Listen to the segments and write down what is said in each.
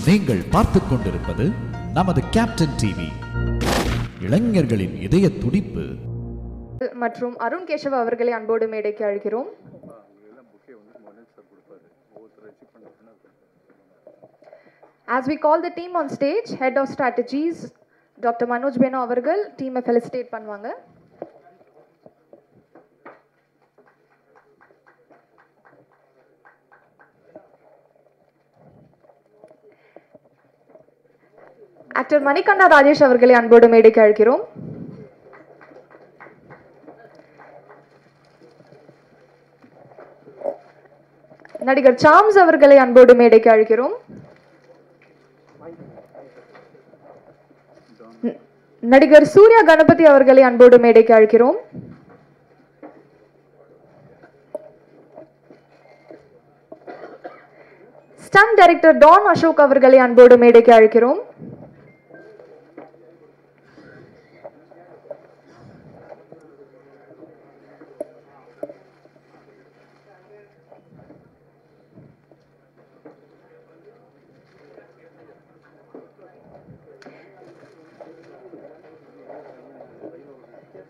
நீங்கள் பார்த்துக் கொண்டிருப்பது நமது கேப்டன் டிவி. இளைஞர்களின் இதய துடிப்பு. மற்றும் அருண் கேஷவ் அவர்களை அன்போடு மேடைக்கு அழைக்கிறோம். As we call the team on stage, Head of Strategies, Dr. Manoj Beno அவர்கள் டீமை ஃபெலிசிட்டேட் பண்ணுவாங்க. ஆக்டர் மணிகண்டா ராஜேஷ் அவர்களை அன்போடு மேடைக்கு அழைக்கிறோம். நடிகர் சாம்ஸ் அவர்களை அன்போடு மேடைக்கு அழைக்கிறோம். நடிகர் சூர்யா கணபதி அவர்களை அன்போடு மேடைக்கு அழைக்கிறோம். ஸ்டன் டைரக்டர் டான் அசோக் அவர்களை அன்போடு மேடைக்கு அழைக்கிறோம்.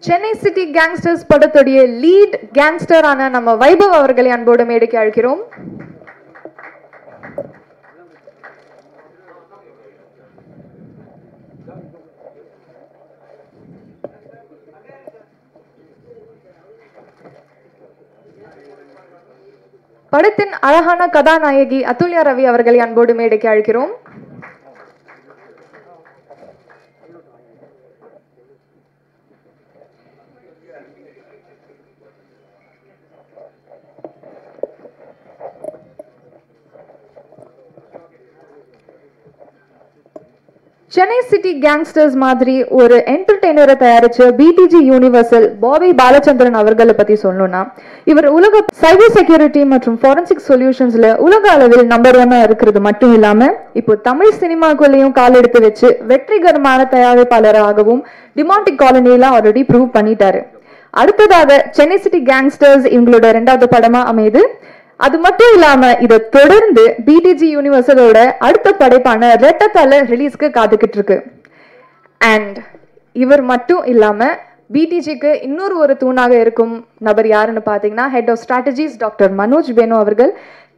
சென்னை சிட்டி கேங்ஸ்டர்ஸ் படத்துடைய லீட் கேங்ஸ்டரான நம்ம வைபவ் அவர்களை அன்போடு மேடைக்கு அழைக்கிறோம். படத்தின் அழகான கதாநாயகி அதுல்யா ரவி அவர்களை அன்போடு மேடைக்கு அழைக்கிறோம். சென்னை சிட்டி கேங்ஸ்டர்ஸ் மாதிரி ஒரு என்டர்டெய்னரை தயாரிச்ச பிடிஜி யூனிவர்சல் பாபி பாலச்சந்திரன் அவர்களை பத்தி சொல்லணும்னா, இவர் உலக சைபர் செக்யூரிட்டி மற்றும் ஃபாரன்சிக் சொல்யூஷன்ஸ்ல உலக அளவில் நம்பர் 1 இருக்கிறது மட்டும் இல்லாம இப்போ தமிழ் சினிமாக்குள்ளேயும் கால் எடுத்து வச்சு வெற்றிகரமான தயாரிப்பாளராகவும் டிமாண்டிக் காலனியில ஆல்ரெடி ப்ரூவ் பண்ணிட்டாரு. அடுத்ததாக சென்னை சிட்டி கேங்ஸ்டர்ஸ் இவங்களோட 2வது படமா அமையுது. அது மட்டும் இல்லாம இதை தொடர்ந்து பிடிஜி யூனிவர்சலோட அடுத்த படைப்பான ரெட்டத்தலை ரிலீஸ்க்கு காத்துக்கிட்டு இருக்கு. அண்ட் இவர் மட்டும் இல்லாம பிடிஜிக்கு இன்னொரு ஒரு தூணாக இருக்கும் நபர் யாருன்னு பாத்தீங்கன்னா, head of strategies doctor Manoj Beno அவர்கள்.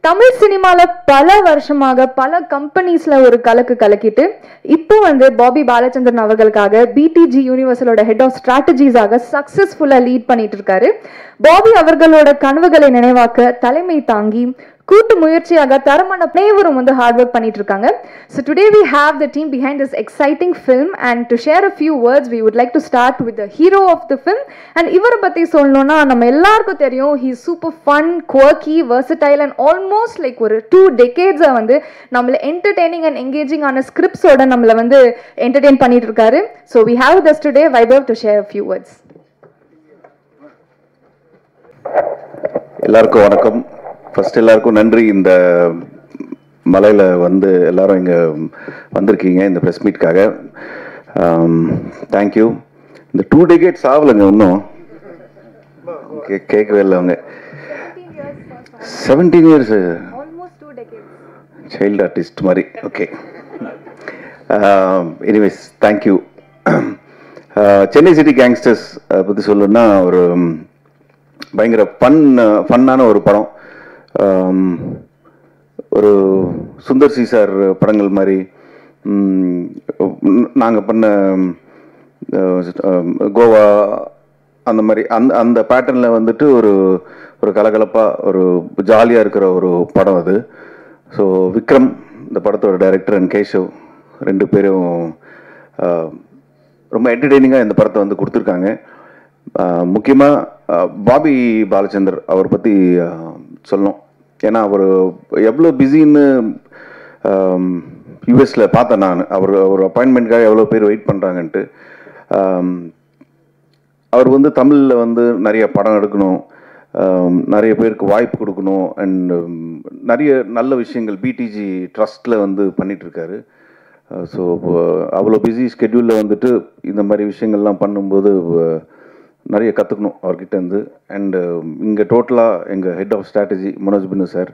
தமிழ் சினிமால பல வருஷமாக பல கம்பெனிஸ்ல ஒரு கலக்கிட்டு இப்போ பாபி பாலச்சந்திரன் அவர்களுக்காக பிடிஜி யூனிவர்சலோட ஹெட் ஆஃப் ஸ்ட்ராட்டஜிஸாக சக்சஸ்ஃபுல்லா லீட் பண்ணிட்டு இருக்காரு. பாபி அவர்களோட கனவுகளை நினைவாக்க தலைமை தாங்கி கூட்டு முயற்சியாக தரமான அனைவரும் ஹார்ட் ஒர்க் பண்ணிட்டு இருக்காங்க. So today we have the team behind this exciting film, and to share a few words we would like to start with the hero of the film. And இவரை பத்தி சொல்லணும்னா நம்ம எல்லாருக்கும் தெரியும், he is super fun, quirky, versatile and almost like ஒரு 2 decades நம்மள entertaining and engaging ஆன scripts ஓட நம்மள entertain பண்ணிட்டு இருக்காரு. So we have with us today Vaibhav to share a few words. எல்லாருக்கும் வணக்கம். ஃபர்ஸ்ட் எல்லாருக்கும் நன்றி. இந்த மலையில் எல்லாரும் இங்கே வந்திருக்கீங்க இந்த ப்ரெஸ் மீட்காக. தேங்க்யூ. இந்த 2 decades ஆகலைங்க, இன்னும் கேட்கவே இல்லை. அவங்க 17 years சைல்டு ஆர்டிஸ்ட் மாதிரி. Okay, anyways thank you. Chennai city gangsters பற்றி சொல்லணும்னா ஒரு பயங்கர ஃபன்னான ஒரு படம். ஒரு சுந்தர் சி சார் படங்கள் மாதிரி நாங்கள் பண்ண கோவா அந்த மாதிரி அந்த பேட்டர்னில் ஒரு கலகலப்பாக ஒரு ஜாலியாக இருக்கிற ஒரு படம் அது. ஸோ விக்ரம் இந்த படத்தோட டைரக்டர் அண்ட் கேஷவ் 2 பேரும் ரொம்ப என்டர்டெய்னிங்காக இந்த படத்தை கொடுத்துருக்காங்க. முக்கியமாக பாபி பாலச்சந்தர் அவர் பற்றி சொல்லணும். ஏன்னா அவர் எவ்வளோ பிஸின்னு யூஎஸில் பார்த்தேன் நான். அவர் அப்பாயின்மெண்ட்காக எவ்வளோ பேர் வெயிட் பண்ணுறாங்கன்ட்டு. அவர் தமிழில் நிறைய படம் எடுக்கணும், நிறைய பேருக்கு வாய்ப்பு கொடுக்கணும், அண்ட் நிறைய நல்ல விஷயங்கள் பிடிஜி ட்ரஸ்ட்டில் பண்ணிகிட்ருக்காரு. ஸோ அவ்வளோ பிஸி ஸ்கெட்யூலில் இந்த மாதிரி விஷயங்கள்லாம் பண்ணும்போது நிறைய கற்றுக்கணும் அவர்கிட்ட. அண்டு இங்கே டோட்டலாக எங்கள் head of strategy Manoj Beno sir,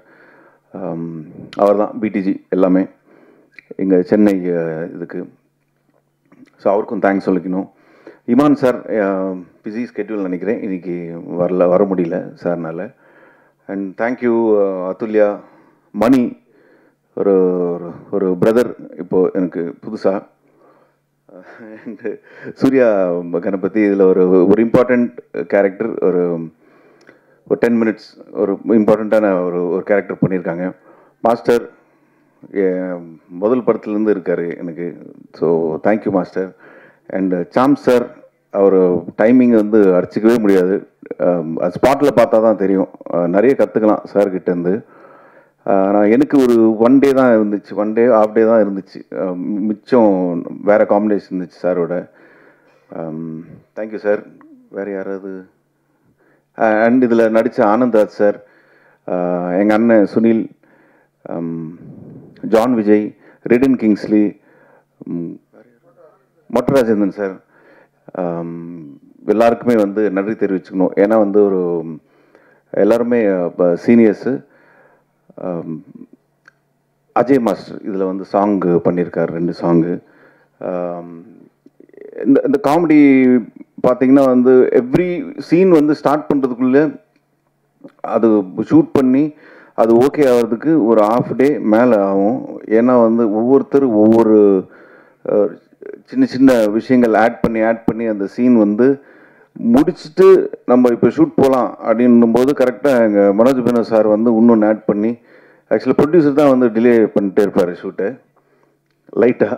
அவர் தான் பிடிஜி எல்லாமே. எங்கள் சென்னை இதுக்கு. ஸோ அவருக்கும் தேங்க்ஸ் சொல்லிக்கணும். இமான் சார் பிஸி ஸ்கெட்யூல் நினைக்கிறேன், இன்றைக்கி வர முடியல சார்னால். அண்ட் தேங்க்யூ அதுல்யா, மணி ஒரு ஒரு பிரதர் இப்போது எனக்கு புதுசாக. அண்டு சூர்யா கணபதி இதில் ஒரு இம்பார்ட்டண்ட் கேரக்டர், ஒரு 10 minutes ஒரு இம்பார்ட்டண்ட்டான ஒரு கேரக்டர் பண்ணியிருக்காங்க. மாஸ்டர் முதல் படத்துலேருந்து இருக்கார் எனக்கு. So thank you master. And Sam sir, அவர் டைமிங் வந்து அடிச்சிக்கவே முடியாது, ஸ்பாட்டில் பார்த்தா தான் தெரியும். நிறைய கற்றுக்கலாம் சார்கிட்டேருந்து. நான் எனக்கு ஒரு 1 day தான் இருந்துச்சு, 1 day ½ day தான் இருந்துச்சு, மிச்சம் வேறு காம்பினேஷன் இருந்துச்சு சாரோட. Thank you sir. வேறு யாராவது? அண்ட் இதில் நடித்த ஆனந்த்ராஜ் சார், எங்கள் அண்ணன் Sunil, John Vijay, written Kingsley, Mottarajendran sir, எல்லாருக்குமே வந்து நன்றி தெரிவிச்சுக்கணும். ஏன்னா வந்து எல்லாருமே சீனியர்ஸு. அஜய் மாஸ்டர் இதில் வந்து சாங்கு பண்ணியிருக்கார், 2 சாங்கு. இந்த காமெடி பார்த்தீங்கன்னா வந்து எவ்ரி சீன் வந்து ஸ்டார்ட் பண்ணுறதுக்குள்ளே அது ஷூட் பண்ணி அது ஓகே ஆகிறதுக்கு ஒரு ½ day மேலே ஆகும். ஏன்னா வந்து ஒவ்வொருத்தர் ஒவ்வொரு சின்ன சின்ன விஷயங்கள் ஆட் பண்ணி அந்த சீன் வந்து முடிச்சுட்டு நம்ம இப்போ ஷூட் போகலாம் அப்படின்னும் போது கரெக்டாக எங்கள் மனோஜ் பினோ சார் வந்து இன்னொன்று ஆட் பண்ணி, ஆக்சுவலி ப்ரொடியூசர் தான் வந்து டிலே பண்ணிட்டே இருப்பார் ஷூட்டை லைட்டாக.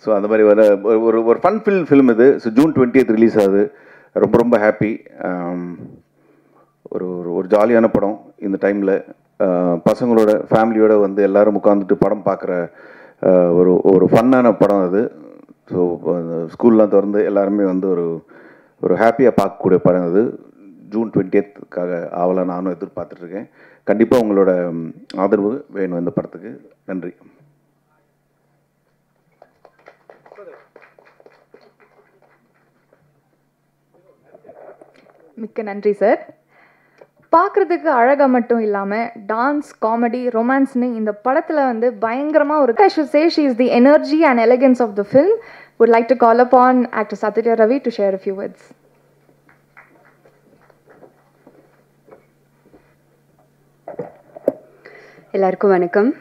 ஸோ அந்த மாதிரி ஒரு ஃபன் ஃபில்ம் இது. ஸோ June 20th ரிலீஸ் ஆகுது. ரொம்ப ரொம்ப ஹாப்பி. ஒரு ஜாலியான படம். இந்த டைமில் பசங்களோட ஃபேமிலியோட வந்து எல்லோரும் உட்காந்துட்டு படம் பார்க்குற ஒரு ஃபன்னான படம் அது. ஸோ ஸ்கூல்லாம் திறந்து எல்லாருமே வந்து ஒரு ஹாப்பியாக பார்க்கக்கூடிய படம் அது. June 20th ஆவலை நானும் எதிர்பார்த்துட்ருக்கேன். கண்டிப்பாக உங்களோட ஆதரவு வேணும் இந்த படத்துக்கு. நன்றி. மிக்க நன்றி சார். பார்க்குறதுக்கு அழகாக மட்டும் இல்லாமல் டான்ஸ், காமெடி, ரொமான்ஸ்னு இந்த படத்தில் வந்து பயங்கரமாக ஒரு I should say she is the energy and elegance of the film. Would like to call upon actor Sathya Ravi to share a few words. எல்லாருக்கும் வணக்கம்.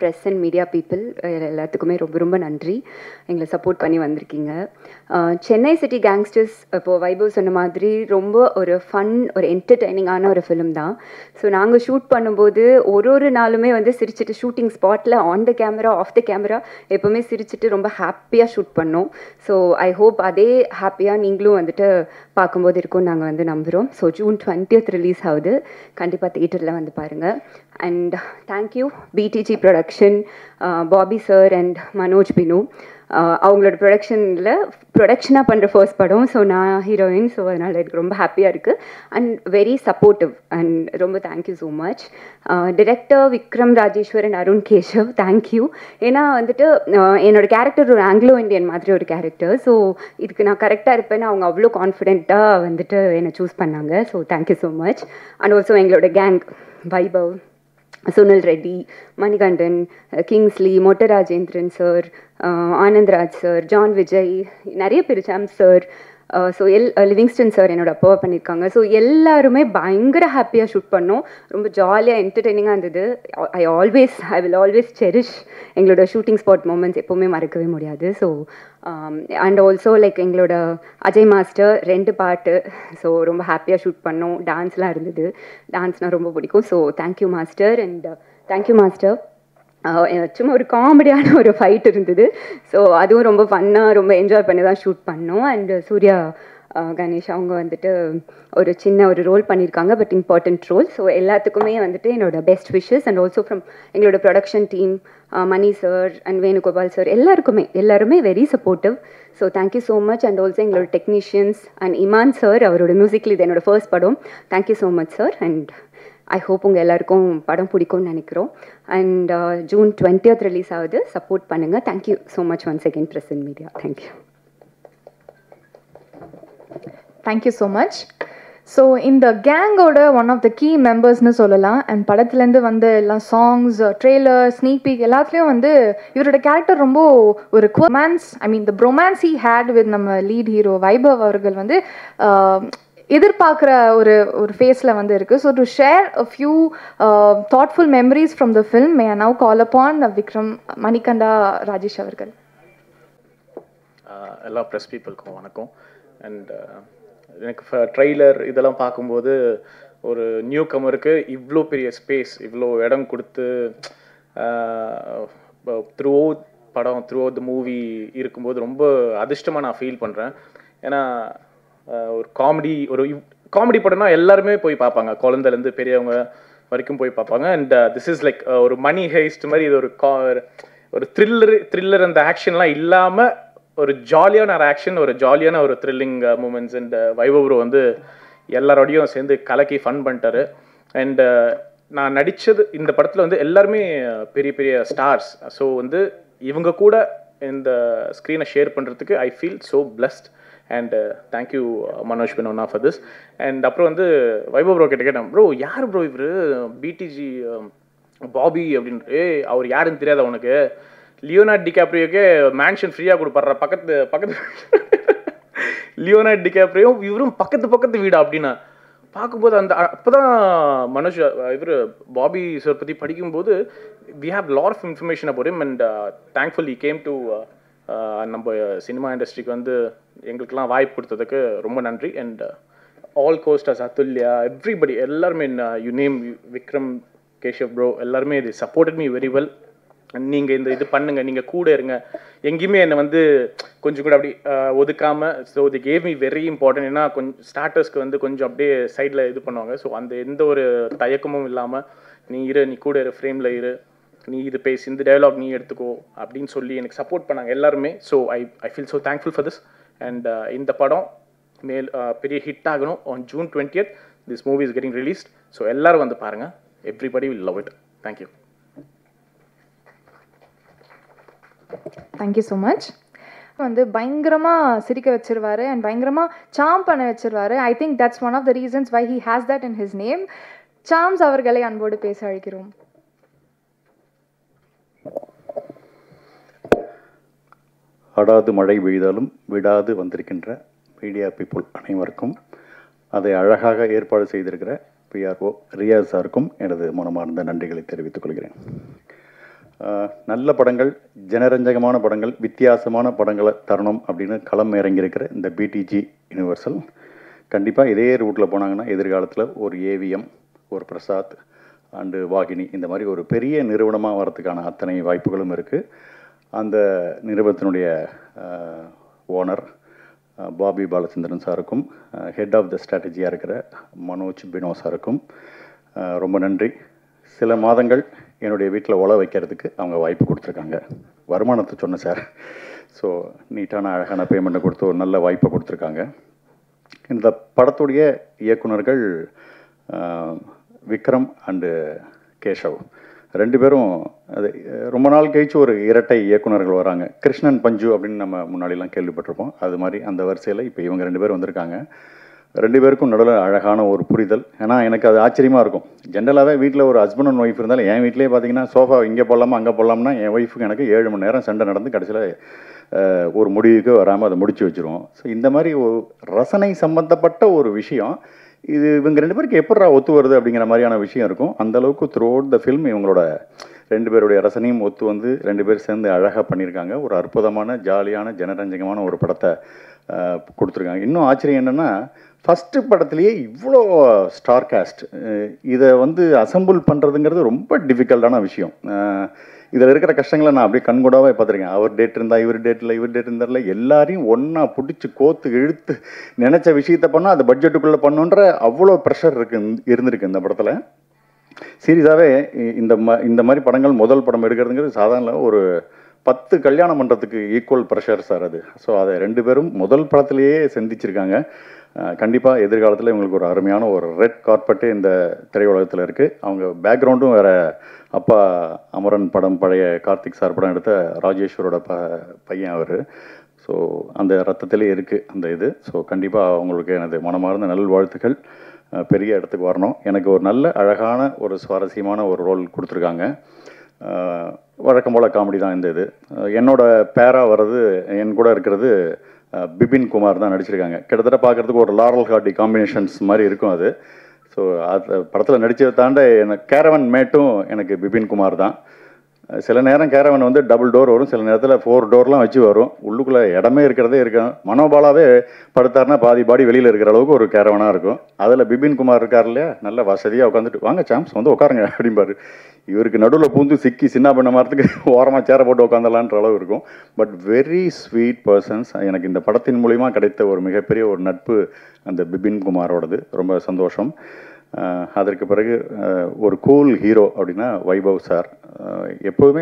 ப்ரெஸ் அண்ட் மீடியா பீப்புள் எல்லாத்துக்குமே ரொம்ப ரொம்ப நன்றி, எங்களை சப்போர்ட் பண்ணி வந்திருக்கீங்க. சென்னை சிட்டி கேங்ஸ்டர்ஸ் இப்போது வைபவ் சொன்ன மாதிரி ரொம்ப ஒரு ஃபன், ஒரு என்டர்டெய்னிங்கான ஒரு ஃபிலிம் தான். ஸோ நாங்கள் ஷூட் பண்ணும்போது ஒரு நாளுமே வந்து சிரிச்சிட்டு, ஷூட்டிங் ஸ்பாட்டில் on the camera off the camera எப்போவுமே சிரிச்சிட்டு ரொம்ப ஹாப்பியாக ஷூட் பண்ணோம். ஸோ ஐ ஹோப் அதே ஹாப்பியாக நீங்களும் வந்துட்டு பார்க்கும்போது இருக்கும்னு நாங்கள் வந்து நம்புகிறோம். ஸோ June 20th ரிலீஸ் ஆகுது, கண்டிப்பாக தியேட்டரில் வந்து பாருங்கள். And thank you BTG production, Bobby sir and Manoj Binu. அவங்களோட ப்ரொடக்ஷனாக பண்ணுற ஃபர்ஸ்ட் படம். ஸோ நான் ஹீரோயின். ஸோ அதனால் எனக்கு ரொம்ப ஹாப்பியாக இருக்குது அண்ட் வெரி சப்போர்ட்டிவ். அண்ட் ரொம்ப thank you so much. Director Vikram Rajeshwar and Arun Keshav, thank you. ஏன்னா வந்துட்டு என்னோடய கேரக்டர் ஒரு ஆங்கிலோ இண்டியன் மாதிரி ஒரு கேரக்டர். ஸோ இதுக்கு நான் கரெக்டாக இருப்பேன்னு அவங்க அவ்வளோ கான்ஃபிடென்ட்டாக வந்துட்டு என்னை சூஸ் பண்ணாங்க. So thank you so much. And also எங்களோட gang Vaibhav, Sunil Reddy, Manikandan, Kingsley, Mottarajendran sir, Anandraj sir, John Vijay, நிறைய பேர், Sam sir, so Livingston sir என்னோட அப்பாவை பண்ணியிருக்காங்க. ஸோ எல்லாருமே பயங்கர ஹாப்பியாக ஷூட் பண்ணோம். ரொம்ப ஜாலியாக என்டர்டெய்னிங்காக இருந்தது. ஐ வில் ஆல்வேஸ் செரிஷ் எங்களோட ஷூட்டிங் ஸ்பாட் மூமெண்ட்ஸ், எப்போவுமே மறக்கவே முடியாது. ஸோ அண்ட் ஆல்சோ லைக் எங்களோட அஜய் மாஸ்டர் 2 பாட்டு. ஸோ ரொம்ப ஹாப்பியாக ஷூட் பண்ணோம். டான்ஸ்லாம் இருந்தது, டான்ஸ்னால் ரொம்ப பிடிக்கும். So thank you master. And thank you master. சும்மா ஒரு காமெடியான ஒரு ஃபைட் இருந்தது. ஸோ அதுவும் ரொம்ப ஃபன்னாக ரொம்ப என்ஜாய் பண்ணி தான் ஷூட் பண்ணோம். அண்ட் சூர்யா கணேஷ் அவங்க வந்துட்டு ஒரு சின்ன ஒரு ரோல் பண்ணியிருக்காங்க, பட் இம்பார்ட்டண்ட் ரோல். ஸோ எல்லாத்துக்குமே வந்துட்டு என்னோட best wishes. And also from எங்களோட production team, Mani sir and Venugopal sir, எல்லாருமே very supportive. So thank you so much. And also எங்களோட டெக்னீஷியன்ஸ் அண்ட் இமான் சார், அவரோட மியூசிக்கில் இது என்னோட ஃபர்ஸ்ட் படம். Thank you so much sir. And I hope உங்கள் எல்லாருக்கும் படம் பிடிக்கும்னு நினைக்கிறோம். அண்ட் June 20th ரிலீஸ் ஆகுது, சப்போர்ட் பண்ணுங்கள். Thank you so much once again press and media. Thank you. Thank you so much. So இந்த கேங்கோட ஒன் ஆஃப் த கீ மெம்பர்ஸ்னு சொல்லலாம். அண்ட் படத்துலேருந்து வந்து எல்லாம் சாங்ஸ், ட்ரெய்லர், ஸ்னீக் பீக் எல்லாத்துலேயும் வந்து இவரோட கேரக்டர் ரொம்ப ஒரு romance, I mean the bromance he had with நம்ம லீட் ஹீரோ வைபவ் அவர்கள் வந்து எதிர்பார்க்குற ஒரு ஃபேஸில் வந்து இருக்குது. So to share a few thoughtful memories from the film, may I now call upon Vikram Manikanda Rajesh அவர்கள். எல்லா ப்ரெஸ் பீப்புளுக்கும் வணக்கம். அண்ட் எனக்கு ட்ரெய்லர் இதெல்லாம் பார்க்கும்போது ஒரு நியூ கமருக்கு இவ்வளோ பெரிய ஸ்பேஸ், இவ்வளோ இடம் கொடுத்து த்ரூ படம் த்ரூ த மூவி இருக்கும்போது ரொம்ப அதிர்ஷ்டமாக நான் ஃபீல் பண்ணுறேன். ஏன்னா ஒரு காமெடி படம்னா எல்லாருமே போய் பார்ப்பாங்க, குழந்தைலேருந்து பெரியவங்க வரைக்கும் போய் பார்ப்பாங்க. அண்ட் திஸ் இஸ் லைக் ஒரு மணி ஹெய்ஸ்ட் மாதிரி. இது ஒரு த்ரில்லர் அந்த ஆக்ஷன்லாம் இல்லாமல் ஒரு ஜாலியான ஒரு ஆக்ஷன், ஒரு ஜாலியான ஒரு thrilling moments. And Vaibhav bro வந்து எல்லாரோடையும் சேர்ந்து கலக்கி ஃபன் பண்ணிட்டாரு. அண்ட் நான் நடித்தது இந்த படத்தில் வந்து எல்லாருமே பெரிய பெரிய ஸ்டார்ஸ். ஸோ வந்து இவங்க கூட இந்த ஸ்க்ரீனை ஷேர் பண்ணுறதுக்கு I feel so blessed. And thank you Manoj Beno for this. And அப்புறம் வந்து வைபவ் ப்ரோ கிட்ட கேட்டேன், ப்ரோ யார் ப்ரோ இவர் பிடிஜி பாபி அப்படின்ட்டு, அவர் யாருன்னு தெரியாதா உனக்கு? லியோனார்டோ டிகாப்ரியோக்கே மேன்ஷன் ஃப்ரீயாக கொடுப்பாரு, பக்கத்து லியோனார்டோ டிகாப்ரியோ இவரும் பக்கத்து வீடா அப்படின்னா பார்க்கும்போது அந்த அப்போதான் மனோஜ் இவர் பாபி சார் பற்றி படிக்கும்போது we have lot of information about him. And thankfully came to நம்ம சினிமா இண்டஸ்ட்ரிக்கு வந்து எங்களுக்கெல்லாம் வாய்ப்பு கொடுத்ததுக்கு ரொம்ப நன்றி. And all costars, Athulya, everybody எல்லாருமே, you name Vikram, Keshav bro, எல்லாருமே இது சப்போர்ட்டட் மீ வெரி வெல். நீங்கள் இது பண்ணுங்கள், நீங்கள் கூட இருங்க, எங்கேயுமே என்னை வந்து கொஞ்சம் கூட அப்படி ஒதுக்காமல். So they gave me very important. ஏன்னா கொஞ்சம் ஸ்டார்டர்ஸ்க்கு வந்து கொஞ்சம் அப்படியே சைடில் இது பண்ணுவாங்க. ஸோ அந்த எந்த ஒரு தயக்கமும் இல்லாமல் நீ கூட இரு, ஃப்ரேமில் இரு, நீ இது பேசி, இந்த டயலாக் நீ எடுத்துக்கோ அப்படின்னு சொல்லி எனக்கு சப்போர்ட் பண்ணாங்க எல்லாருமே. So I feel so thankful for this. And இந்த படம் பெரிய ஹிட் ஆகணும். On June 20th this movie is getting released. So எல்லோரும் வந்து பாருங்கள். Everybody will love it. Thank you. Thank you so much. வந்து பயங்கரமாக சிரிக்க வச்சிருவாரு அண்ட் பயங்கரமாக சாம் பண்ண வச்சிருவாரு. I think that's one of the reasons why he has that in his name. Sams அவர்களை அன்போடு பேச அழைக்கிறோம். அடாது மழை பெய்தாலும் விடாது வந்திருக்கின்ற மீடியா பீப்புள் அனைவருக்கும், அதை அழகாக ஏற்பாடு செய்திருக்கிற பிஆர்ஓ ரியாஸ் சாருக்கும் எனது மனமார்ந்த நன்றிகளை தெரிவித்துக் கொள்கிறேன். நல்ல படங்கள், ஜனரஞ்சகமான படங்கள், வித்தியாசமான படங்களை தரணும் அப்படின்னு களம் இறங்கியிருக்கிற இந்த பிடிஜி யூனிவர்சல் கண்டிப்பாக இதே ரூட்டில் போனாங்கன்னா எதிர்காலத்தில் ஒரு ஏவிஎம், ஒரு பிரசாத் அண்டு வாகினி இந்த மாதிரி ஒரு பெரிய நிறுவனமாக வரதுக்கான அத்தனை வாய்ப்புகளும் இருக்குது. அந்த நிறுவனத்தினுடைய ஓனர் பாபி பாலச்சந்திரன் சாருக்கும், ஹெட் ஆஃப் த ஸ்ட்ராட்டஜியாக இருக்கிற மனோஜ் பினோ சாருக்கும் ரொம்ப நன்றி. சில மாதங்கள் என்னுடைய வீட்டில் உழ வைக்கிறதுக்கு அவங்க வாய்ப்பு கொடுத்துருக்காங்க. வருமானத்தை சொன்னேன் சார். ஸோ நீட்டான அழகான பேமெண்ட்டை கொடுத்து ஒரு நல்ல வாய்ப்பை கொடுத்துருக்காங்க. இந்த படத்துடைய இயக்குனர்கள் விக்ரம் அண்டு கேஷவ் ரெண்டு பேரும் அது ரொம்ப நாள் கழிச்சு ஒரு இரட்டை இயக்குனர்கள் வராங்க. கிருஷ்ணன் பஞ்சு அப்படின்னு நம்ம முன்னாடிலாம் கேள்விப்பட்டிருப்போம். அது மாதிரி அந்த வரிசையில் இப்போ இவங்க ரெண்டு பேரும் வந்திருக்காங்க. ரெண்டு பேருக்கும் நடுவில் அழகான ஒரு புரிதல். ஏன்னா எனக்கு அது ஆச்சரியமாக இருக்கும். ஜென்ரலாகவே வீட்டில் ஒரு ஹஸ்பண்ட் அண்ட் ஒய்ஃப் இருந்தாலும், என் வீட்டிலே பார்த்தீங்கன்னா சோஃபா இங்கே போடலாமா அங்கே போடலாம்னா என் ஒய்ஃபுக்கு எனக்கு 7 மணி நேரம் சண்டை நடந்து கடைசியில் ஒரு முடிவுக்கு வராமல் அதை முடிச்சு வச்சுருவோம். ஸோ இந்த மாதிரி ஒரு ரசனை சம்பந்தப்பட்ட ஒரு விஷயம் இது இவங்க ரெண்டு பேருக்கு எப்படா ஒத்து வருது அப்படிங்கிற மாதிரியான விஷயம் இருக்கும். அந்தளவுக்கு த்ரூ அவுட் த ஃபில்ம் இவங்களோட ரெண்டு பேருடைய ரசனையும் ஒத்து வந்து ரெண்டு பேர் சேர்ந்து அழகாக பண்ணியிருக்காங்க. ஒரு அற்புதமான ஜாலியான ஜனரஞ்சகமான ஒரு படத்தை கொடுத்துருக்காங்க. இன்னும் ஆச்சரியம் என்னென்னா, ஃபஸ்ட்டு படத்துலேயே இவ்வளோ ஸ்டார் காஸ்ட், இதை வந்து அசம்பிள் பண்ணுறதுங்கிறது ரொம்ப டிஃபிகல்ட்டான விஷயம். இதில் இருக்கிற கஷ்டங்களை நான் அப்படியே கண்கூடாவே பார்த்துருக்கேன். அவர் டேட் இருந்தால் இவர் டேட் இருந்தார்ல, எல்லாரையும் ஒன்றா பிடிச்சி கோத்து இழுத்து நினச்ச விஷயத்த பண்ணால் அது பட்ஜெட்டுக்குள்ளே பண்ணுன்ற அவ்வளோ ப்ரெஷர் இருந்திருக்கு இந்த படத்தில். சீரியஸாகவே இந்த மாதிரி படங்கள் முதல் படம் எடுக்கிறதுங்கிறது சாதாரண ஒரு 10 கல்யாணம் பண்ணுறதுக்கு ஈக்குவல் ப்ரெஷர் சார் அது. ஸோ அதை ரெண்டு பேரும் முதல் படத்துலேயே சந்திச்சிருக்காங்க. கண்டிப்பாக எதிர்காலத்தில் இவங்களுக்கு ஒரு அருமையான ஒரு ரெட் கார்பெட்டு இந்த திரையுலகத்தில் இருக்குது. அவங்க பேக்ரவுண்டும் வேறு, அப்பா அமரன் படம், பழைய கார்த்திக் சார் படம் எடுத்த ராஜேஸ்வரோட பையன் அவர். ஸோ அந்த ரத்தத்திலே இருக்குது அந்த இது. ஸோ கண்டிப்பாக அவங்களுக்கு எனது மனமார்ந்த நல்வாழ்த்துக்கள். பெரிய இடத்துக்கு வரணும். எனக்கு ஒரு நல்ல அழகான ஒரு சுவாரஸ்யமான ஒரு ரோல் கொடுத்துருக்காங்க. வழக்கம் போல் காமெடி தான் இந்த இது. என்னோட பேராக வர்றது என் கூட இருக்கிறது பிபின் குமார் தான் நடிச்சிருக்காங்க. கிட்டத்தட்ட பார்க்குறதுக்கு ஒரு லாரல் ஹார்டி காம்பினேஷன்ஸ் மாதிரி இருக்கும் அது. ஸோ அது படத்தில் நடித்ததை தாண்ட எனக்கு கேரவன் மேட்டும் எனக்கு பிபின் குமார் தான். சில நேரம் கேரவன் வந்து டபுள் டோர் வரும், சில நேரத்தில் 4 டோர்லாம் வச்சு வரும். உள்ளுக்குள்ளே இடமே இருக்கிறதே இருக்கும். மனோபாலாவே படுத்தாருன்னா பாதி பாடி வெளியில் இருக்கிற அளவுக்கு ஒரு கேரவனாக இருக்கும். அதில் பிபின் குமார் இருக்கார் இல்லையா, நல்ல வசதியாக உட்காந்துட்டு வாங்க சாம்ஸ் வந்து உட்காருங்க அப்படிம்பாரு. இவருக்கு நடுவில் பூந்து சிக்கி சின்ன பண்ண மாறத்துக்கு ஓரமாக சேர போட்டு உட்காந்துலான்ற அளவு இருக்கும். But very sweet persons. எனக்கு இந்த படத்தின் மூலிமா கிடைத்த ஒரு மிகப்பெரிய ஒரு நட்பு அந்த பிபின் குமாரோடது. ரொம்ப சந்தோஷம். அதற்கு பிறகு ஒரு கூல் ஹீரோ அப்படின்னா வைபவ் சார். எப்போதுமே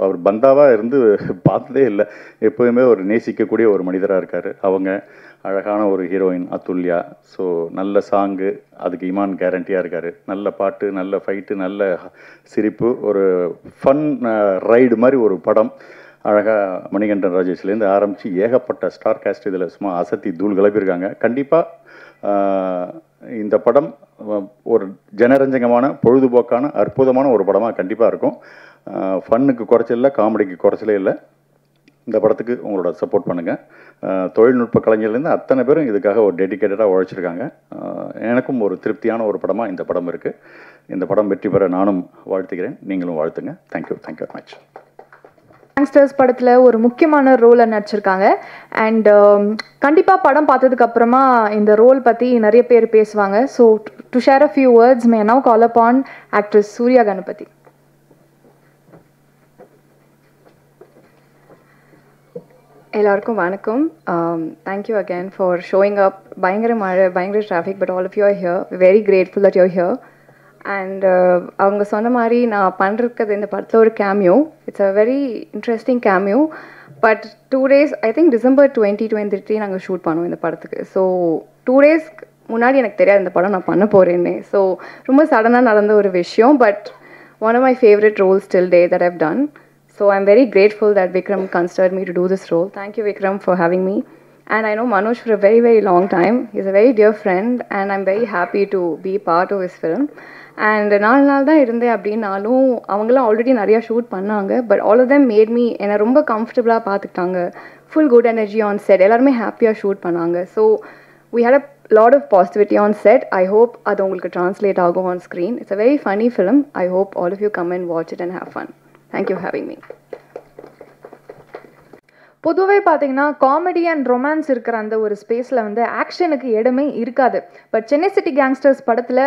அவர் பந்தாவாக இருந்து பார்த்ததே இல்லை. எப்போதுமே ஒரு நேசிக்கக்கூடிய ஒரு மனிதராக இருக்கார். அவங்க அழகான ஒரு ஹீரோயின் அதுல்யா. ஸோ நல்ல சாங்கு, அதுக்கு இமான் கேரண்டியாக இருக்கார். நல்ல பாட்டு, நல்ல ஃபைட்டு, நல்ல சிரிப்பு, ஒரு ஃபன் ரைடு மாதிரி ஒரு படம். அழகாக மணிகண்டன் ராஜேஷ்லேருந்து ஆரம்பித்து ஏகப்பட்ட ஸ்டார் காஸ்ட் இதில் சும்மா அசத்தி தூள் கிளப்பியிருக்காங்க. கண்டிப்பாக இந்த படம் ஒரு ஜனரஞ்சகமான பொழுதுபோக்கான அற்புதமான ஒரு படமாக கண்டிப்பாக இருக்கும். ஃபன்னுக்கு குறைச்சல, காமெடிக்கு குறைச்சலே இல்லை. இந்த படத்துக்கு உங்களோட சப்போர்ட் பண்ணுங்கள். தொழில்நுட்ப கலைஞர்லேருந்து அத்தனை பேரும் இதுக்காக ஒரு டெடிக்கேட்டடாக உழைச்சிருக்காங்க. எனக்கும் ஒரு திருப்தியான ஒரு படமாக இந்த படம் இருக்குது. இந்த படம் வெற்றி பெற நானும் வாழ்த்துக்கிறேன், நீங்களும் வாழ்த்துங்க. Thank you very much. கேங்ஸ்டர்ஸ் படத்தில் ஒரு முக்கியமான ரோலை நடிச்சிருக்காங்க. அண்ட் கண்டிப்பாக படம் பார்த்ததுக்கு அப்புறமா இந்த ரோல் பற்றி நிறைய பேர் பேசுவாங்க. So to share a few words may now call upon actress Surya Ganapathi. எல்லாருக்கும் வணக்கம். Thank you again for showing up. பயங்கர மழை, பயங்கர traffic, but all of you are here. Very grateful that you are here. And அவங்க சொன்ன மாதிரி நான் பண்ணுறது இந்த படத்தில் ஒரு cameo. It's a very interesting cameo. But 2 days, I think December 2023 நாங்கள் ஷூட் பண்ணோம் இந்த படத்துக்கு. ஸோ 2 days முன்னாடி எனக்கு தெரியாது இந்த படம் நான் பண்ண போகிறேன்னு. ஸோ ரொம்ப சடனாக நடந்த ஒரு விஷயம். But one of my favourite roles till day that I've done. So I'm very grateful that Vikram considered me to do this role. Thank you, Vikram, for having me. And I know Manoj for a very, very long time. He's a very dear friend and I'm very happy to be part of his film. And 4 நாள் தான் இருந்தேன். அப்படின்னாலும் அவங்களாம் already நிறையா shoot பண்ணாங்க. But all of them made me, என்னை ரொம்ப கம்ஃபர்டபுளாக பார்த்துக்கிட்டாங்க. Full good energy on set. எல்லாருமே ஹாப்பியாக ஷூட் பண்ணாங்க. So we had a lot of positivity on set. I hope அது உங்களுக்கு ட்ரான்ஸ்லேட் ஆகும் on screen. It's a very funny film. I hope all of you come and watch it and have fun. Thank you for having me. பொதுவே பார்த்தீங்கன்னா comedy and romance இருக்கிற அந்த ஒரு ஸ்பேஸில் வந்து ஆக்ஷனுக்கு இடமே இருக்காது. பட் சென்னை சிட்டி கேங்ஸ்டர்ஸ் படத்தில்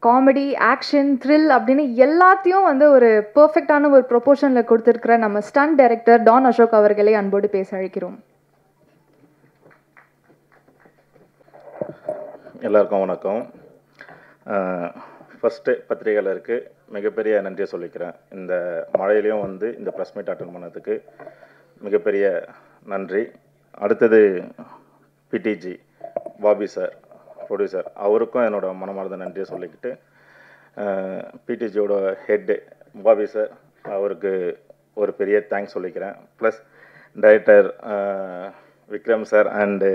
காமெடி, ஆக்ஷன், த்ரில் அப்படின்னு எல்லாத்தையும் வந்து ஒரு பர்ஃபெக்டான ஒரு ப்ரொபோர்ஷனில் கொடுத்துருக்கிற நம்ம ஸ்டண்ட் டைரக்டர் டான் அசோக் அவர்களை அன்போடு பேச அழைக்கிறோம். எல்லாருக்கும் வணக்கம். ஃபஸ்ட்டு பத்திரிகையாளருக்கு மிகப்பெரிய நன்றியை சொல்லிக்கிறேன். இந்த மழையிலையும் வந்து இந்த ப்ரெஸ் மீட் அட்டன் பண்ணதுக்கு மிகப்பெரிய நன்றி. அடுத்தது பிடிஜி பாபி சார், ப்ரொடியூசர், அவருக்கும் என்னோட மனமார்ந்த நன்றியை சொல்லிக்கிட்டு, பிடிஜியோட ஹெட்டு பாபி சார், அவருக்கு ஒரு பெரிய தேங்க்ஸ் சொல்லிக்கிறேன். Plus director Vikram sir and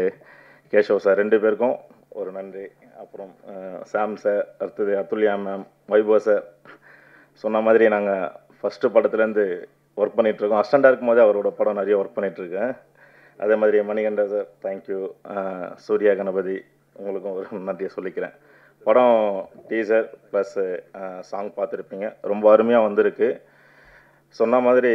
Keshav sir 2 பேருக்கும் ஒரு நன்றி. அப்புறம் சாம் சார், அடுத்தது அதுல்யா மேம், வைபவ் சார். சொன்ன மாதிரி நாங்கள் ஃபஸ்ட்டு படத்துலேருந்து ஒர்க் பண்ணிகிட்ருக்கோம். அசிஸ்டண்டாக இருக்கும்போது அவரோட படம் நிறைய ஒர்க் பண்ணிகிட்ருக்கேன். அதே மாதிரி மணிகண்டன் சார், தேங்க்யூ. சூர்யா கணபதி, உங்களுக்கும் ஒரு நன்றியை சொல்லிக்கிறேன். படம் டீசர் ப்ளஸ் சாங் பார்த்துருப்பீங்க. ரொம்ப அருமையாக வந்திருக்கு. சொன்ன மாதிரி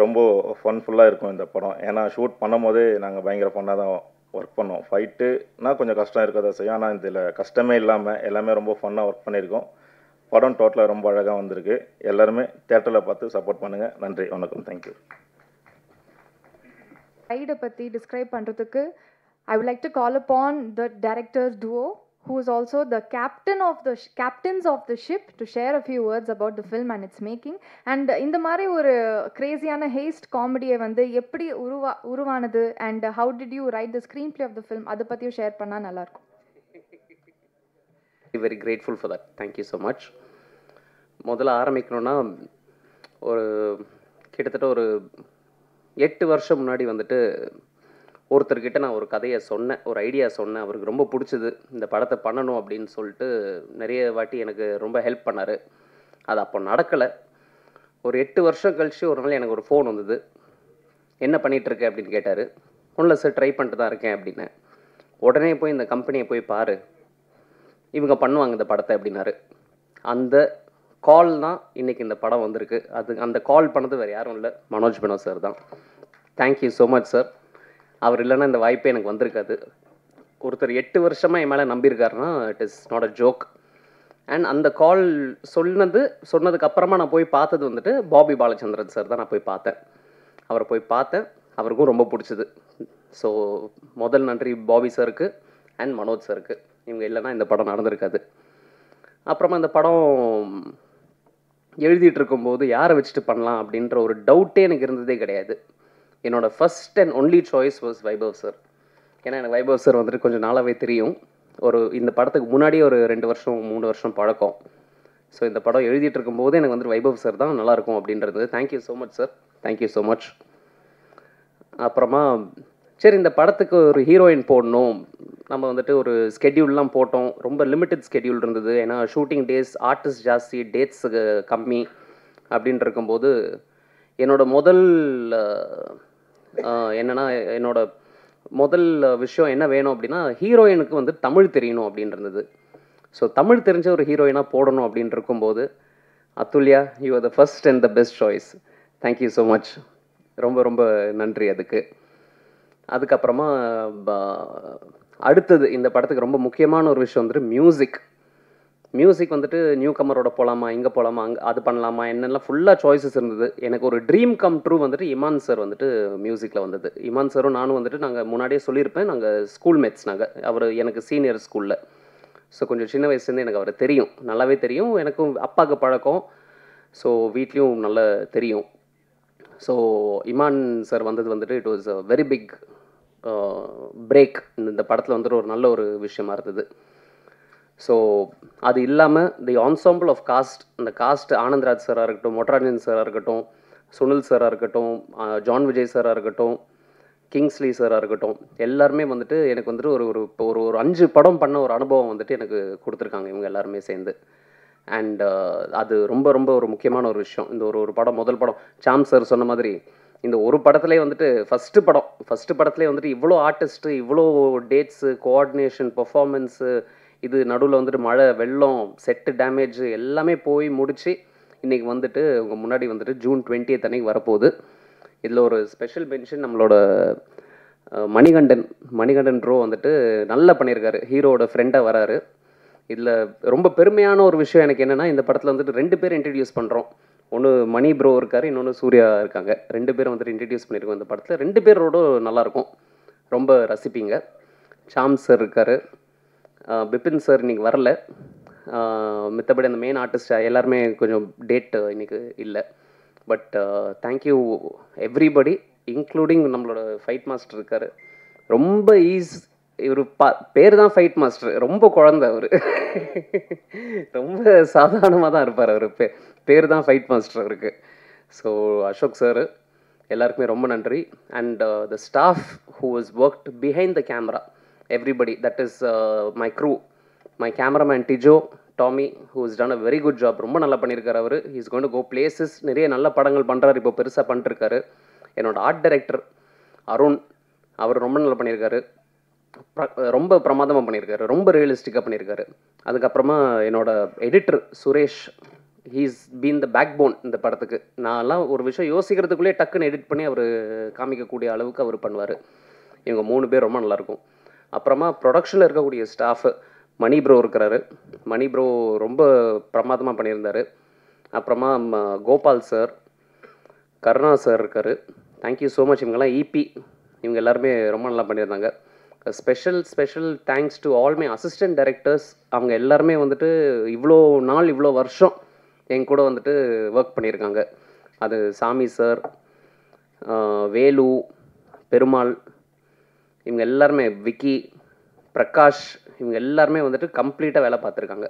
ரொம்ப ஃபன்ஃபுல்லாக இருக்கும் இந்த படம். ஏன்னா ஷூட் பண்ணும் போதே நாங்கள் பயங்கர ஃபன்னாக தான் ஒர்க் பண்ணோம். ஃபைட்டுனா கொஞ்சம் கஷ்டம் இருக்க தான் செய்யும். ஆனால் இதில் கஷ்டமே இல்லாமல் எல்லாமே ரொம்ப ஃபன்னாக ஒர்க் பண்ணியிருக்கோம். படம் டோட்டலாக ரொம்ப அழகாக வந்திருக்கு. எல்லாருமே தியேட்டரில் பார்த்து சப்போர்ட் பண்ணுங்கள். நன்றி, வணக்கம், தேங்க்யூ. ரைடை பற்றி டிஸ்கிரைப் பண்ணுறதுக்கு I would like to call upon the director's duo, who is also the captains of the ship, to share a few words about the film and its making. And இந்த மாதிரி ஒரு கிரேசியான ஹேஸ்ட் காமெடியை வந்து எப்படி உருவானது and how did you write the screenplay of the film, அதை பற்றியும் share பண்ணால் நல்லாயிருக்கும். Very grateful for that. Thank you so much. முதல்ல ஆரம்பிக்கணும்னா ஒரு கிட்டத்தட்ட ஒரு 8 வருஷம் முன்னாடி வந்துட்டு ஒருத்தர்கிட்ட நான் ஒரு கதையை சொன்னேன், ஒரு ஐடியா சொன்னேன், அவருக்கு ரொம்ப பிடிச்சது, இந்த படத்தை பண்ணணும் அப்படின்னு சொல்லிட்டு நிறைய வாட்டி எனக்கு ரொம்ப ஹெல்ப் பண்ணார். அது அப்போ நடக்கலை. ஒரு 8 வருஷம் கழிச்சு ஒரு நாள் எனக்கு ஒரு ஃபோன் வந்தது. என்ன பண்ணிகிட்ருக்க அப்படின்னு கேட்டார். ஒன்றும் சார், ட்ரை பண்ணிட்டு தான் இருக்கேன் அப்படின்னேன். உடனே போய் இந்த கம்பெனியை போய் பாரு, இவங்க பண்ணுவாங்க இந்த படத்தை அப்படின்னாரு. அந்த கால் தான் இன்றைக்கி இந்த படம் வந்திருக்கு. அந்த கால் பண்ணது வேறு யாரும் இல்லை, மனோஜ் பெனோ சார் தான். Thank you so much sir. அவர் இல்லைன்னா இந்த வாய்ப்பே எனக்கு வந்திருக்காது. ஒருத்தர் 8 வருஷமாக என் மேலே நம்பியிருக்காருன்னா it is not a joke. And அந்த கால் சொன்னதுக்கு அப்புறமா நான் போய் பார்த்தது வந்துட்டு பாபி பாலச்சந்திரன் சார் தான் நான் போய் பார்த்தேன். அவரை போய் பார்த்தேன், அவருக்கும் ரொம்ப பிடிச்சது. ஸோ முதல் நன்றி பாபி சாருக்கு அண்ட் மனோஜ் சாருக்கு. இவங்க இல்லைன்னா இந்த படம் நடந்திருக்காது. அப்புறமா இந்த படம் எழுதிட்டு இருக்கும்போது யாரை வச்சுட்டு பண்ணலாம் அப்படின்ற ஒரு டவுட்டே எனக்கு இருந்ததே கிடையாது. என்னோட first and only choice was Vaibhav sir. ஏன்னா எனக்கு வைபவ் சார் வந்துட்டு கொஞ்சம் நாளாகவே தெரியும். இந்த படத்துக்கு முன்னாடியே ஒரு 2 வருஷம் 3 வருஷம் பழக்கம். ஸோ இந்த படம் எழுதிட்டு இருக்கும்போது எனக்கு வந்துட்டு வைபவ் சார் தான் நல்லாயிருக்கும் அப்படின்றது. Thank you so much sir, thank you so much. அப்புறமா சரி, இந்த படத்துக்கு ஒரு ஹீரோயின் போடணும், நம்ம வந்துட்டு ஒரு ஸ்கெட்யூல்லாம் போட்டோம். ரொம்ப லிமிட்டட் ஸ்கெட்யூல் இருந்தது. ஏன்னா ஷூட்டிங் டேஸ், ஆர்டிஸ்ட் ஜாஸ்தி, டேட்ஸ் கம்மி அப்படின்னு இருக்கும்போது என்னோட முதல் விஷயம் என்ன வேணும் அப்படின்னா, ஹீரோயினுக்கு வந்து தமிழ் தெரியணும் அப்படின்னு இருந்தது. ஸோ தமிழ் தெரிஞ்ச ஒரு ஹீரோயினாக போடணும் அப்படின்னு இருக்கும்போது Atulya, you are the first and the best choice. Thank you so much, ரொம்ப ரொம்ப நன்றி அதுக்கு. அதுக்கப்புறமா அடுத்தது இந்த படத்துக்கு ரொம்ப முக்கியமான ஒரு விஷயம் வந்துட்டு மியூசிக் வந்துட்டு நியூ கமரோட போகலாமா, இங்கே போகலாமா, அங்கே அது பண்ணலாமா, என்னெல்லாம் ஃபுல்லாக சாய்ஸஸ் இருந்தது. எனக்கு ஒரு ட்ரீம் கம் ட்ரூ வந்துட்டு இமான் சார் வந்துட்டு மியூசிக்கில் வந்தது. இமான் சாரும் நானும் வந்துட்டு நாங்கள் முன்னாடியே சொல்லியிருப்பேன், நாங்கள் ஸ்கூல் மேட்ஸ். அவர் எனக்கு சீனியர் ஸ்கூலில். ஸோ கொஞ்சம் சின்ன வயசுலேருந்து எனக்கு அவரை தெரியும், நல்லாவே தெரியும். எனக்கும் அப்பாவுக்கு பழக்கம், ஸோ வீட்லேயும் நல்லா தெரியும். ஸோ இமான் சார் வந்தது வந்துட்டு it was a very big break. இந்த படத்தில் வந்துட்டு ஒரு நல்ல ஒரு விஷயமா இருந்தது. ஸோ அது இல்லாமல் தி ஆன்சாம்பிள் ஆஃப் காஸ்ட், அந்த காஸ்ட் ஆனந்த்ராஜ் சாராக இருக்கட்டும், மொட்டராஜன் சாராக இருக்கட்டும், சுனில் சாராக இருக்கட்டும், ஜான் விஜய் சாராக இருக்கட்டும், கிங்ஸ்லி சாராக இருக்கட்டும், எல்லாருமே வந்துட்டு எனக்கு வந்துட்டு ஒரு 5 படம் பண்ண ஒரு அனுபவம் வந்துட்டு எனக்கு கொடுத்துருக்காங்க இவங்க எல்லாருமே சேர்ந்து. அண்ட் அது ரொம்ப ரொம்ப ஒரு முக்கியமான ஒரு விஷயம். இந்த ஒரு படம், முதல் படம், சாம் சார் சொன்ன மாதிரி இந்த ஒரு படத்துலேயே வந்துட்டு ஃபஸ்ட்டு படத்துலேயே வந்துட்டு இவ்வளோ ஆர்டிஸ்ட்டு, இவ்வளோ டேட்ஸு, கோஆர்டினேஷன், பர்ஃபார்மன்ஸு, இது நடுவில் வந்துட்டு மழை, வெள்ளம், செட்டு டேமேஜ் எல்லாமே போய் முடித்து இன்றைக்கி வந்துட்டு உங்கள் முன்னாடி வந்துட்டு ஜூன் 20th அன்னைக்கு வரப்போகுது. இதில் ஒரு ஸ்பெஷல் மென்ஷன் நம்மளோட மணிகண்டன் ப்ரோ வந்துட்டு நல்லா பண்ணியிருக்காரு, ஹீரோட ஃப்ரெண்டாக வராரு. இதில் ரொம்ப பெருமையான ஒரு விஷயம் எனக்கு என்னென்னா, இந்த படத்தில் வந்துட்டு 2 பேர் இன்ட்ரடியூஸ் பண்ணுறோம். ஒன்று மணி ப்ரோ இருக்கார், இன்னொன்று சூர்யா இருக்காங்க. 2 பேரும் வந்துட்டு இன்ட்ரடியூஸ் பண்ணியிருக்கோம் இந்த படத்தில். 2 பேரோட நல்லாயிருக்கும், ரொம்ப ரசிப்பீங்க. சாம் சார் இருக்கார், பிபின் சார் இன்றைக்கி வரல, மித்தபடி அந்த மெயின் ஆர்டிஸ்ட் எல்லாருமே கொஞ்சம் டேட் இன்றைக்கி இல்லை. பட் தேங்க்யூ எவ்ரிபடி, இன்க்ளூடிங் நம்மளோட ஃபைட் மாஸ்டர் இருக்கார். ரொம்ப இவர் பேர் தான் ஃபைட் மாஸ்டர், ரொம்ப குழந்தை அவர், ரொம்ப சாதாரணமாக தான் இருப்பார் அவர். பேர் தான் ஃபைட் மாஸ்டர் அவருக்கு. ஸோ அசோக் சார் எல்லாருக்குமே ரொம்ப நன்றி. And the staff who was worked behind the camera, everybody, that is my crew, my cameraman Tijo, Tommy, who has done a very good job. ரொம்ப நல்லா பண்ணியிருக்காரு அவர். he is going to go places, நிறைய நல்ல படங்கள் பண்ணுறாரு, இப்போ பெருசாக பண்ணிட்டுருக்காரு. என்னோட ஆர்ட் டைரக்டர் அருண், அவர் ரொம்ப நல்லா பண்ணியிருக்காரு, ரொம்ப பிரமாதமாக பண்ணியிருக்காரு, ரொம்ப ரியலிஸ்டிக்காக பண்ணியிருக்காரு. அதுக்கப்புறமா என்னோட editor Suresh, he's been the backbone இந்த படத்துக்கு. நான்லாம் ஒரு விஷயம் யோசிக்கிறதுக்குள்ளேயே டக்குன்னு எடிட் பண்ணி அவர் காமிக்கக்கூடிய அளவுக்கு அவர் பண்ணுவார். இவங்க 3 பேர் ரொம்ப நல்லாயிருக்கும். அப்புறமா ப்ரொடக்ஷனில் இருக்கக்கூடிய ஸ்டாஃபு, மணி ப்ரோ இருக்கிறாரு, மணி ப்ரோ ரொம்ப பிரமாதமாக பண்ணியிருந்தார். அப்புறமா கோபால் சார், கருணா சார் இருக்கார். Thank you so much. இவங்கெல்லாம் இபி, இவங்க எல்லாருமே ரொம்ப நல்லா பண்ணியிருந்தாங்க. Special thanks to all my assistant directors. அவங்க எல்லாருமே வந்துட்டு இவ்வளோ நாள், இவ்வளோ வருஷம் என் கூட வந்துட்டு ஒர்க் பண்ணியிருக்காங்க. அது சாமி சார், வேலு, பெருமாள், இவங்க எல்லாருமே, விக்கி, பிரகாஷ், இவங்க எல்லாருமே வந்துட்டு கம்ப்ளீட்டாக வேலை பார்த்துருக்காங்க.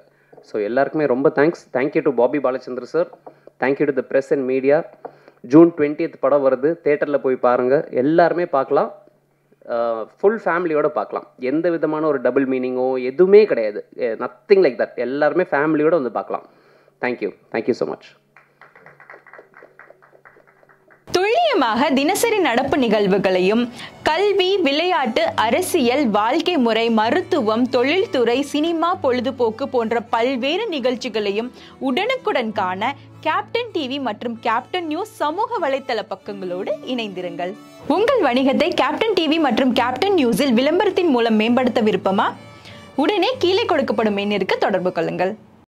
ஸோ எல்லாருக்குமே ரொம்ப thanks. Thank you to Bobby Balachandra sir, thank you to the press and media. June 20th படம் வருது, தேட்டரில் போய் பாருங்கள், எல்லாருமே பார்க்கலாம். ஃபுல் ஃபேமிலியோட பார்க்கலாம். எந்த விதமான ஒரு டபுள் மீனிங்கோ எதுவுமே கிடையாது. Nothing like that. எல்லாருமே ஃபேமிலியோட வந்து பார்க்கலாம். Thank you so much. துல்லியமாக தினசரி நடப்பு நிகழ்வுகளையும் கல்வி, விளையாட்டு, அரசியல், வாழ்க்கை முறை, மருத்துவம், தொழில்துறை, சினிமா, பொழுதுபோக்கு போன்ற பல்வேறு நிகழ்ச்சிகளையும் உடனுக்குடன் காண கேப்டன் டிவி மற்றும் கேப்டன் நியூஸ் சமூக வலைத்தள பக்கங்களோடு இணைந்திருங்கள். உங்கள் வணிகத்தை கேப்டன் டிவி மற்றும் கேப்டன் நியூஸில் விளம்பரத்தின் மூலம் மேம்படுத்த விருப்பமா? உடனே கீழே கொடுக்கப்படும் எண்ணிற்கு தொடர்பு கொள்ளுங்கள்.